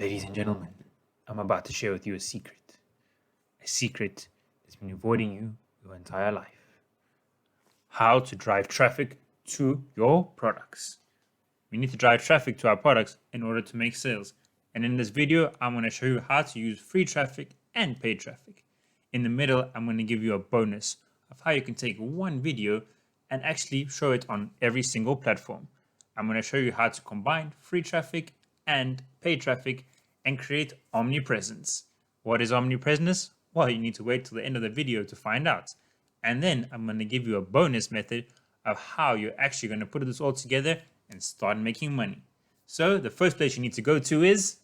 Ladies and gentlemen, I'm about to share with you a secret. A secret that's been avoiding you your entire life. How to drive traffic to your products. We need to drive traffic to our products in order to make sales. And in this video, I'm going to show you how to use free traffic and paid traffic. In the middle, I'm going to give you a bonus of how you can take one video and actually show it on every single platform. I'm going to show you how to combine free traffic and paid traffic and create omnipresence. What is omnipresence? Well, you need to wait till the end of the video to find out. And then I'm going to give you a bonus method of how you're actually going to put this all together and start making money. So the first place you need to go to is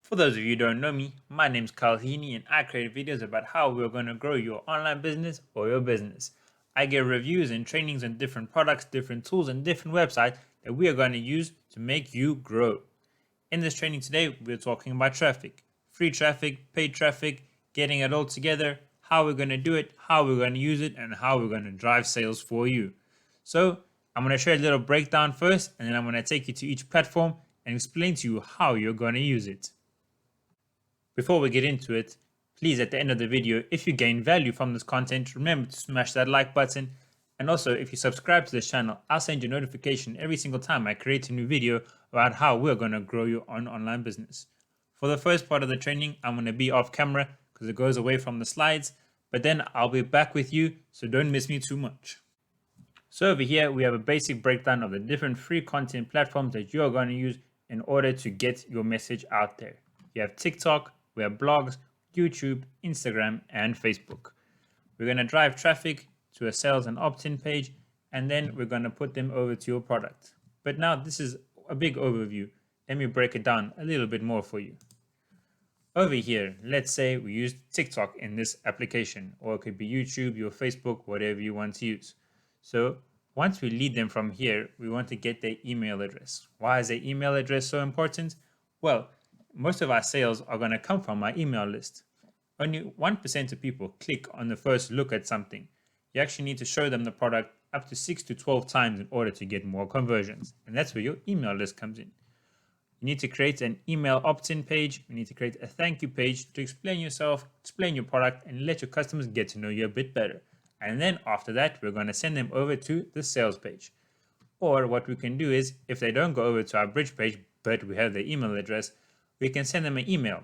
For those of you who don't know me, my name's Carl Heaney and I create videos about how we're going to grow your online business or your business. I give reviews and trainings on different products, different tools, and different websites that we are going to use to make you grow. In this training today, we're talking about traffic, free traffic, paid traffic, getting it all together, how we're going to do it, how we're going to use it, and how we're going to drive sales for you. So I'm going to share a little breakdown first, and then I'm going to take you to each platform and explain to you how you're going to use it. Before we get into it, please at the end of the video, if you gain value from this content, remember to smash that like button. And also, if you subscribe to this channel, I'll send you a notification every single time I create a new video about how we're going to grow your online business. For the first part of the training, I'm going to be off camera because it goes away from the slides, but then I'll be back with you, so don't miss me too much. So over here, we have a basic breakdown of the different free content platforms that you're going to use in order to get your message out there. You have TikTok, we have blogs, YouTube, Instagram, and Facebook. We're going to drive traffic to a sales and opt-in page, and then we're going to put them over to your product. But now this is a big overview. Let me break it down a little bit more for you. Over here, let's say we use TikTok in this application, or it could be YouTube, your Facebook, whatever you want to use. So once we lead them from here, we want to get their email address. Why is their email address so important? Well, most of our sales are going to come from our email list. Only 1% of people click on the first look at something. You actually need to show them the product up to 6 to 12 times in order to get more conversions. And that's where your email list comes in. You need to create an email opt-in page. You need to create a thank you page to explain yourself, explain your product, and let your customers get to know you a bit better. And then after that, we're going to send them over to the sales page. Or what we can do is, if they don't go over to our bridge page, but we have their email address, we can send them an email,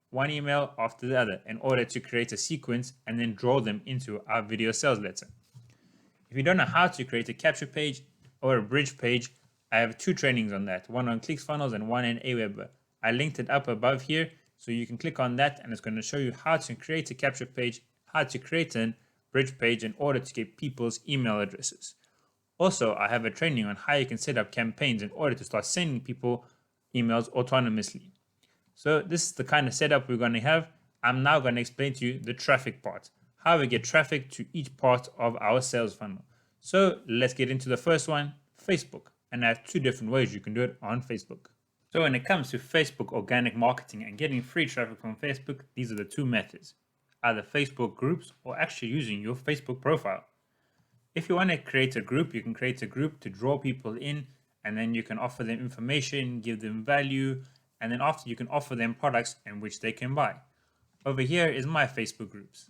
one email after the other, in order to create a sequence and then draw them into our video sales letter. If you don't know how to create a capture page or a bridge page, I have 2 trainings on that, one on Clickfunnels and one in Awebwer. I linked it up above here, so you can click on that and it's going to show you how to create a capture page, how to create a bridge page in order to get people's email addresses. Also, I have a training on how you can set up campaigns in order to start sending people emails autonomously. So this is the kind of setup we're going to have. I'm now going to explain to you the traffic part, how we get traffic to each part of our sales funnel. So let's get into the first one, Facebook. And I have 2 different ways you can do it on Facebook. So when it comes to Facebook organic marketing and getting free traffic from Facebook, these are the 2 methods, either Facebook groups or actually using your Facebook profile. If you want to create a group, you can create a group to draw people in, and then you can offer them information, give them value, and then after you can offer them products in which they can buy. Over here is my Facebook groups.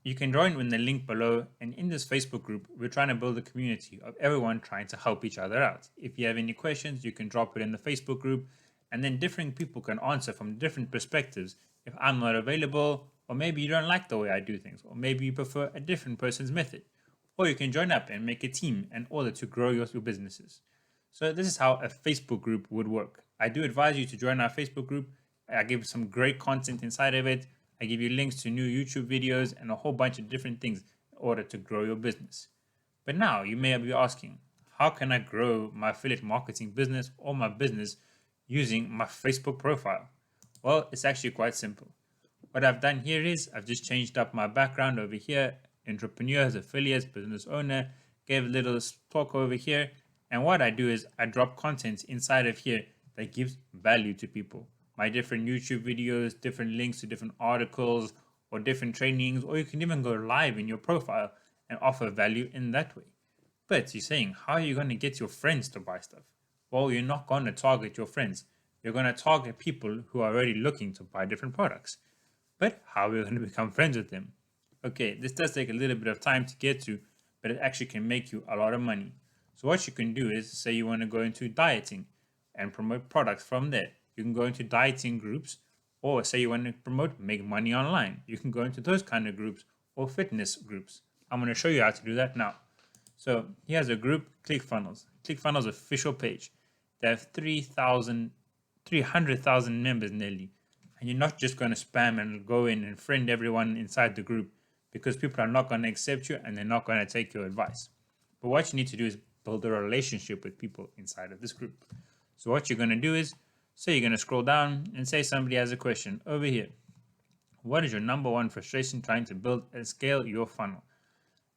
You can join in the link below, and in this Facebook group, we're trying to build a community of everyone trying to help each other out. If you have any questions, you can drop it in the Facebook group, and then different people can answer from different perspectives. If I'm not available, or maybe you don't like the way I do things, or maybe you prefer a different person's method, or you can join up and make a team in order to grow your businesses. So this is how a Facebook group would work. I do advise you to join our Facebook group. I give some great content inside of it. I give you links to new YouTube videos and a whole bunch of different things in order to grow your business. But now you may be asking, how can I grow my affiliate marketing business or my business using my Facebook profile? Well, it's actually quite simple. What I've done here is I've just changed up my background over here, entrepreneurs, affiliates, business owner, gave a little talk over here. And what I do is I drop content inside of here that gives value to people. My different YouTube videos, different links to different articles, or different trainings, or you can even go live in your profile and offer value in that way. But you're saying, how are you going to get your friends to buy stuff? Well, you're not going to target your friends. You're going to target people who are already looking to buy different products. But how are we going to become friends with them? Okay, this does take a little bit of time to get to, but it actually can make you a lot of money. So what you can do is, say you want to go into dieting and promote products from there. You can go into dieting groups, or say you want to promote make money online. You can go into those kind of groups or fitness groups. I'm going to show you how to do that now. So here's a group, Clickfunnels. Clickfunnels official page. They have 300,000 members nearly. And you're not just going to spam and go in and friend everyone inside the group, because people are not going to accept you and they're not going to take your advice. But what you need to do is build a relationship with people inside of this group. So what you're going to do is, say you're going to scroll down and say somebody has a question over here. What is your number one frustration trying to build and scale your funnel?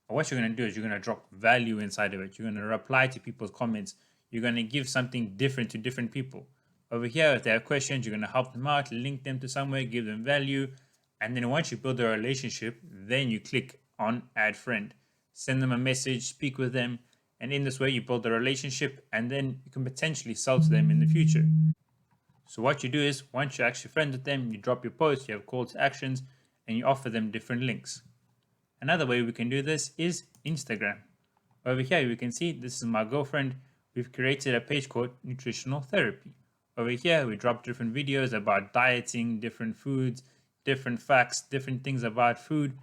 And what you're going to do is you're going to drop value inside of it. You're going to reply to people's comments. You're going to give something different to different people. Over here, if they have questions, you're going to help them out, link them to somewhere, give them value. And then once you build a relationship, then you click on add friend. Send them a message, speak with them. And in this way, you build a relationship, and then you can potentially sell to them in the future. So what you do is, once you're actually friends with them, you drop your post, you have call to actions, and you offer them different links. Another way we can do this is Instagram. Over here, we can see this is my girlfriend. We've created a page called Nutritional Therapy. Over here, we drop different videos about dieting, different foods, different facts, different things about food.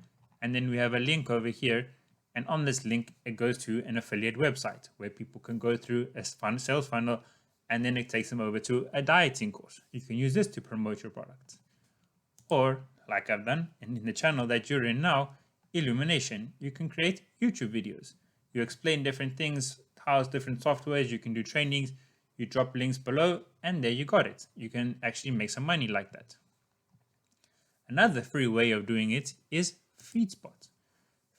And then we have a link over here. And on this link, it goes to an affiliate website where people can go through a sales funnel, and then it takes them over to a dieting course. You can use this to promote your product. Or, like I've done, and in the channel that you're in now, Illumination, you can create YouTube videos. You explain different things, how's different softwares, you can do trainings, you drop links below, and there you got it. You can actually make some money like that. Another free way of doing it is FeedSpot.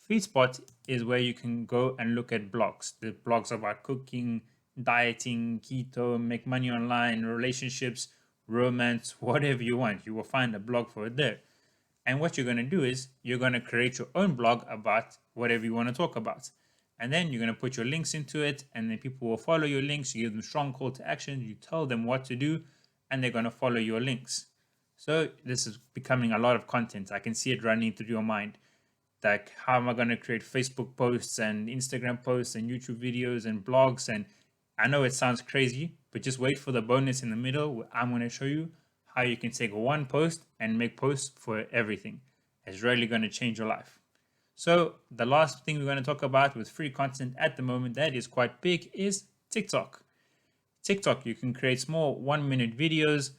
FeedSpot is where you can go and look at blogs. The blogs about cooking, dieting, keto, make money online, relationships, romance, whatever you want. You will find a blog for it there. And what you're going to do is you're going to create your own blog about whatever you want to talk about. And then you're going to put your links into it, and then people will follow your links. You give them strong call to action. You tell them what to do, and they're going to follow your links. So this is becoming a lot of content. I can see it running through your mind. Like, how am I going to create Facebook posts and Instagram posts and YouTube videos and blogs? And I know it sounds crazy, but just wait for the bonus in the middle where I'm going to show you how you can take one post and make posts for everything. It's really going to change your life. So the last thing we're going to talk about with free content at the moment that is quite big is TikTok. TikTok, you can create small 1-minute videos,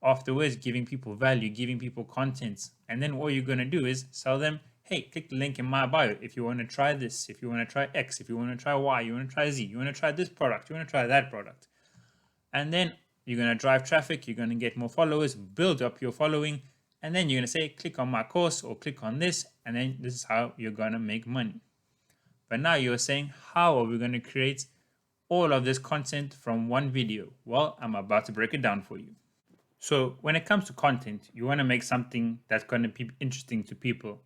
afterwards giving people value, giving people content. And then what you're going to do is sell them, hey, click the link in my bio if you want to try this, if you want to try X, if you want to try Y, you want to try Z, you want to try this product, you want to try that product. And then you're going to drive traffic, you're going to get more followers, build up your following, and then you're going to say, click on my course or click on this, and then this is how you're going to make money. But now you're saying, how are we going to create all of this content from one video? Well, I'm about to break it down for you. So when it comes to content, you want to make something that's going to be interesting to people.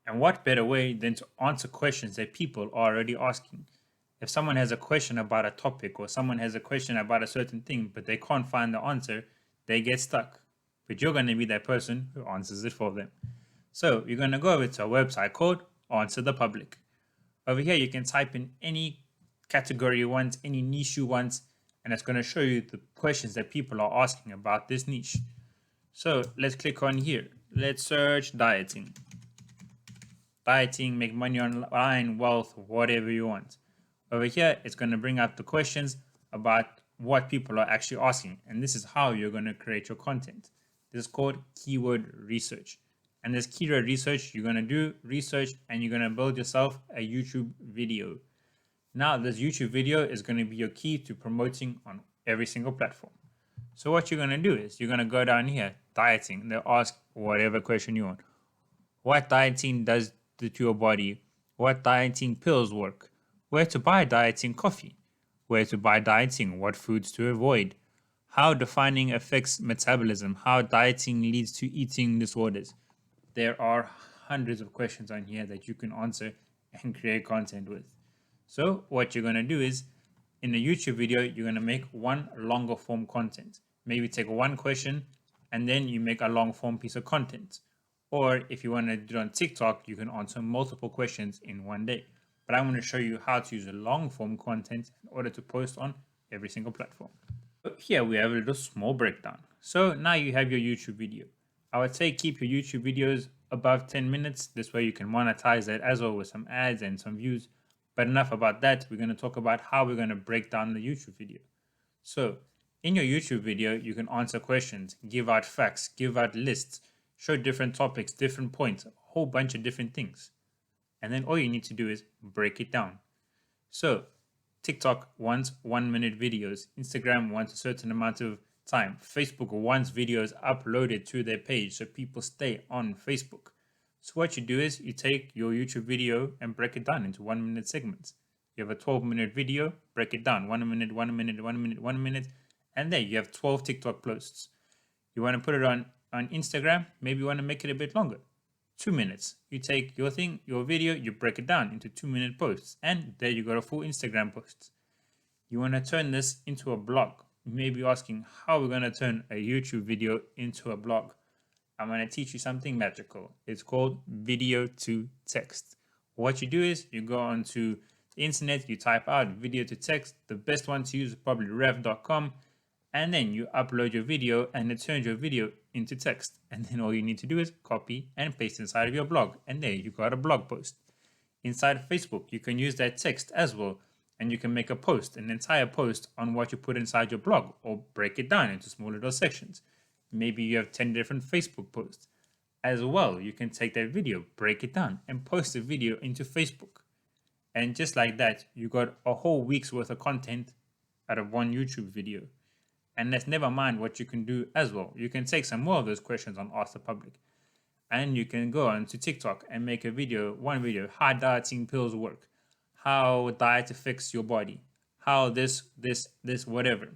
And what better way than to answer questions that people are already asking? If someone has a question about a topic, or someone has a question about a certain thing, but they can't find the answer, they get stuck. But you're going to be that person who answers it for them. So you're going to go over to a website called Answer the Public. Over here, you can type in any category you want, any niche you want, and it's going to show you the questions that people are asking about this niche. So let's click on here. Let's search dieting. Dieting, make money online, wealth, whatever you want. Over here, it's going to bring up the questions about what people are actually asking. And this is how you're going to create your content. This is called keyword research. And this keyword research, you're going to do research and you're going to build yourself a YouTube video. Now, this YouTube video is going to be your key to promoting on every single platform. So what you're going to do is you're going to go down here, dieting. They'll ask whatever question you want. What dieting does to your body? What dieting pills work? Where to buy dieting coffee? Where to buy dieting? What foods to avoid? How defining affects metabolism? How dieting leads to eating disorders? There are hundreds of questions on here that you can answer and create content with. So what you're going to do is, in a YouTube video, you're going to make one longer form content. Maybe take one question and then you make a long form piece of content. Or if you want to do it on TikTok, you can answer multiple questions in one day. But I'm going to show you how to use a long form content in order to post on every single platform. So here we have a little small breakdown. So now you have your YouTube video. I would say keep your YouTube videos above 10 minutes. This way you can monetize that as well with some ads and some views. But enough about that. We're going to talk about how we're going to break down the YouTube video. So in your YouTube video, you can answer questions, give out facts, give out lists, show different topics, different points, a whole bunch of different things. And then all you need to do is break it down. So TikTok wants 1 minute videos. Instagram wants a certain amount of time. Facebook wants videos uploaded to their page so people stay on Facebook. So what you do is you take your YouTube video and break it down into 1 minute segments. You have a 12-minute video, break it down 1 minute, 1 minute, 1 minute, 1 minute, and there you have 12 TikTok posts. You want to put it on Instagram, maybe you want to make it a bit longer. 2 minutes. You take your thing, your video, you break it down into 2-minute posts, and there you got a full Instagram post. You want to turn this into a blog. You may be asking how we're going to turn a YouTube video into a blog. I'm going to teach you something magical. It's called video to text. What you do is you go onto the internet, you type out video to text. The best one to use is probably rev.com. And then you upload your video and it turns your video into text. And then all you need to do is copy and paste inside of your blog. And there you got a blog post. Inside Facebook, you can use that text as well. And you can make a post, an entire post on what you put inside your blog, or break it down into small little sections. Maybe you have 10 different Facebook posts. As well, you can take that video, break it down, and post the video into Facebook. And just like that, you got a whole week's worth of content out of one YouTube video. And let's never mind what you can do as well. You can take some more of those questions on Ask the Public. And you can go on to TikTok and make a video, one video, how dieting pills work, how diet affects your body, how this, whatever.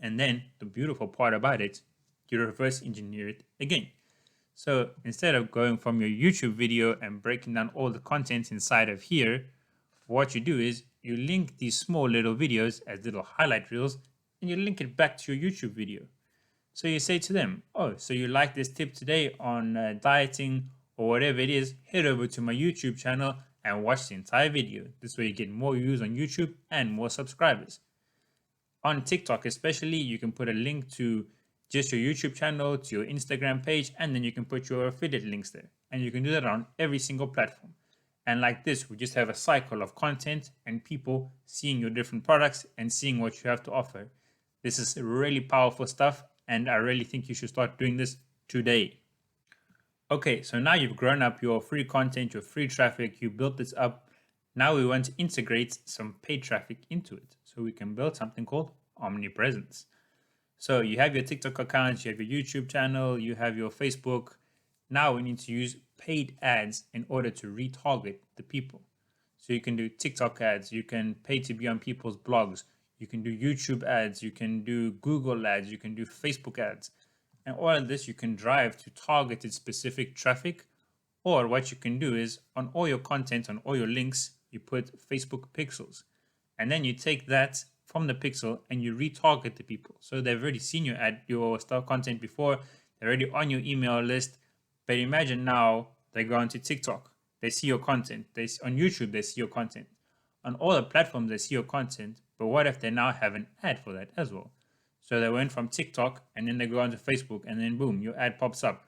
And then the beautiful part about it, you reverse engineer it again. So instead of going from your YouTube video and breaking down all the content inside of here, what you do is you link these small little videos as little highlight reels and you link it back to your YouTube video. So you say to them, oh, so you like this tip today on dieting or whatever it is, head over to my YouTube channel and watch the entire video. This way you get more views on YouTube and more subscribers. On TikTok especially, you can put a link to just your YouTube channel, to your Instagram page, and then you can put your affiliate links there. And you can do that on every single platform. And like this, we just have a cycle of content and people seeing your different products and seeing what you have to offer. This is really powerful stuff, and I really think you should start doing this today. Okay, so now you've grown up your free content, your free traffic, you built this up. Now we want to integrate some paid traffic into it. So we can build something called Omnipresence. So you have your TikTok account, you have your YouTube channel, you have your Facebook. Now we need to use paid ads in order to retarget the people. So you can do TikTok ads, you can pay to be on people's blogs, you can do YouTube ads, you can do Google ads, you can do Facebook ads. And all of this you can drive to targeted specific traffic. Or what you can do is on all your content, on all your links, you put Facebook pixels. And then you take that from the pixel and you retarget the people. So they've already seen your ad, your stuff content before, they're already on your email list. But imagine now they go onto TikTok, they see your content, on YouTube they see your content. On all the platforms they see your content, but what if they now have an ad for that as well? So they went from TikTok and then they go onto Facebook and then boom, your ad pops up.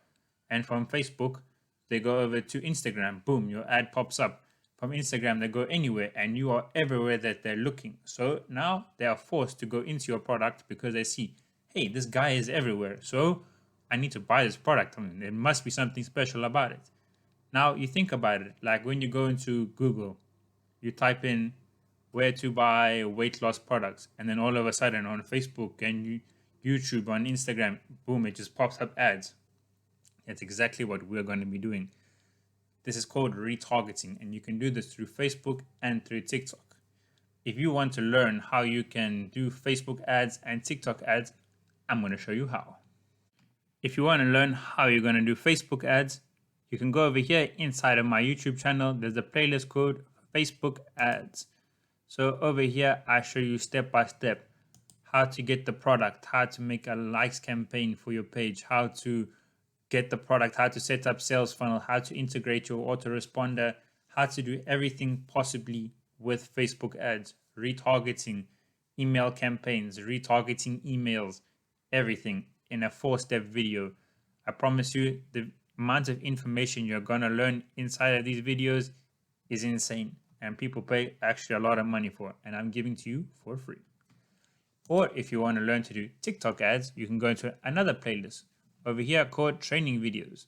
And from Facebook, they go over to Instagram, boom, your ad pops up. From Instagram, they go anywhere and you are everywhere that they're looking. So now they are forced to go into your product because they see, hey, this guy is everywhere. So I need to buy this product. I mean, there must be something special about it. Now you think about it, like when you go into Google, you type in where to buy weight loss products. And then all of a sudden on Facebook and YouTube, on Instagram, boom, it just pops up ads. That's exactly what we're going to be doing. This is called retargeting, and you can do this through Facebook and through TikTok. If you want to learn how you can do Facebook ads and TikTok ads, I'm going to show you how. If you want to learn how you're going to do Facebook ads, you can go over here inside of my YouTube channel. There's a playlist called Facebook ads. So over here, I show you step by step how to get the product, how to make a likes campaign for your page, how to get the product, how to set up sales funnel, how to integrate your autoresponder, how to do everything possibly with Facebook ads, retargeting, email campaigns, retargeting emails, everything in a 4-step video. I promise you the amount of information you're going to learn inside of these videos is insane, and people pay actually a lot of money for it, and I'm giving to you for free. Or if you want to learn to do TikTok ads, you can go into another playlist over here called training videos.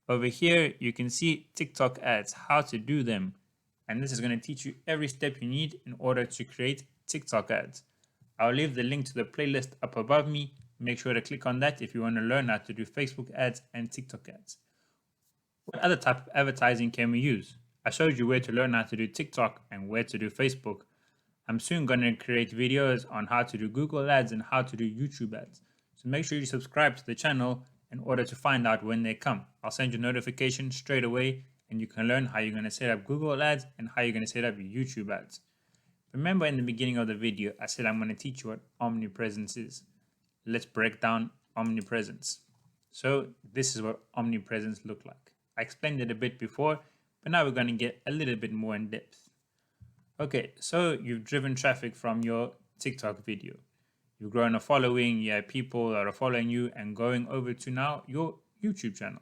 Over here, you can see TikTok ads, how to do them. And this is going to teach you every step you need in order to create TikTok ads. I'll leave the link to the playlist up above me. Make sure to click on that if you want to learn how to do Facebook ads and TikTok ads. What other type of advertising can we use? I showed you where to learn how to do TikTok and where to do Facebook. I'm soon going to create videos on how to do Google ads and how to do YouTube ads. So make sure you subscribe to the channel in order to find out when they come. I'll send you notifications straight away, and you can learn how you're going to set up Google ads and how you're going to set up your YouTube ads. Remember in the beginning of the video, I said I'm going to teach you what Omnipresence is. Let's break down Omnipresence. So this is what Omnipresence looks like. I explained it a bit before, but now we're going to get a little bit more in depth. Okay, so you've driven traffic from your TikTok video. You've grown a following, you have people that are following you and going over to now your YouTube channel.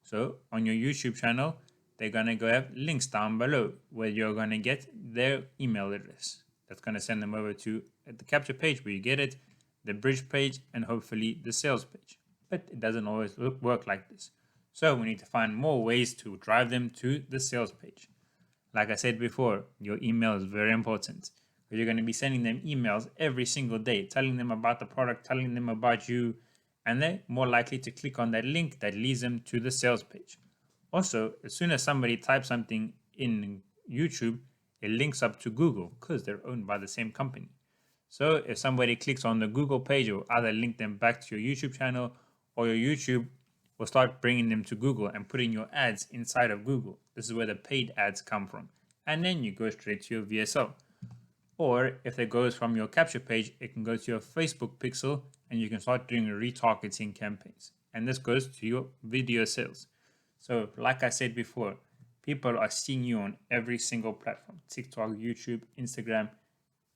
So on your YouTube channel, they're going to go have links down below where you're going to get their email address. That's going to send them over to the capture page where you get it, the bridge page, and hopefully the sales page. But it doesn't always work like this. So we need to find more ways to drive them to the sales page. Like I said before, your email is very important. You're going to be sending them emails every single day, telling them about the product, telling them about you, and they're more likely to click on that link that leads them to the sales page. Also, as soon as somebody types something in YouTube, it links up to Google because they're owned by the same company. So if somebody clicks on the Google page, it will either link them back to your YouTube channel, or your YouTube will start bringing them to Google and putting your ads inside of Google. This is where the paid ads come from. And then you go straight to your VSL. Or if it goes from your capture page, it can go to your Facebook pixel and you can start doing retargeting campaigns. And this goes to your video sales. So like I said before, people are seeing you on every single platform: TikTok, YouTube, Instagram,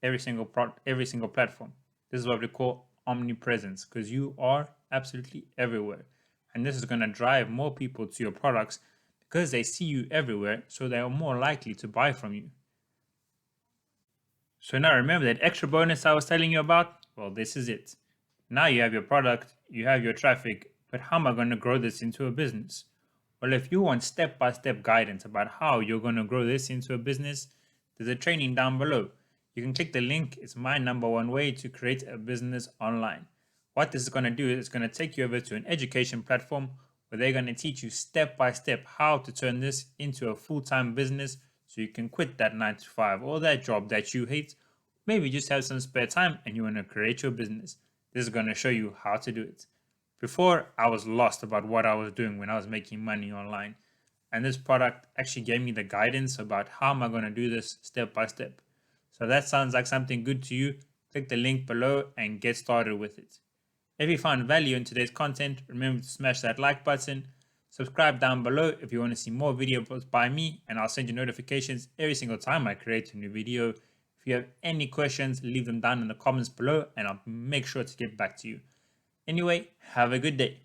every single platform. This is what we call omnipresence, because you are absolutely everywhere. And this is going to drive more people to your products because they see you everywhere, so they are more likely to buy from you. So now remember that extra bonus I was telling you about? Well, this is it. Now you have your product, you have your traffic, but how am I going to grow this into a business? Well, if you want step-by-step guidance about how you're going to grow this into a business, there's a training down below. You can click the link. It's my #1 way to create a business online. What this is going to do is it's going to take you over to an education platform where they're going to teach you step by step how to turn this into a full-time business so you can quit that 9 to 5 or that job that you hate. Maybe just have some spare time and you want to create your business. This is going to show you how to do it. Before, I was lost about what I was doing when I was making money online. And this product actually gave me the guidance about how am I going to do this step by step. So that sounds like something good to you. Click the link below and get started with it. If you found value in today's content, remember to smash that like button. Subscribe down below if you want to see more videos by me, and I'll send you notifications every single time I create a new video. If you have any questions, leave them down in the comments below and I'll make sure to get back to you. Anyway, have a good day.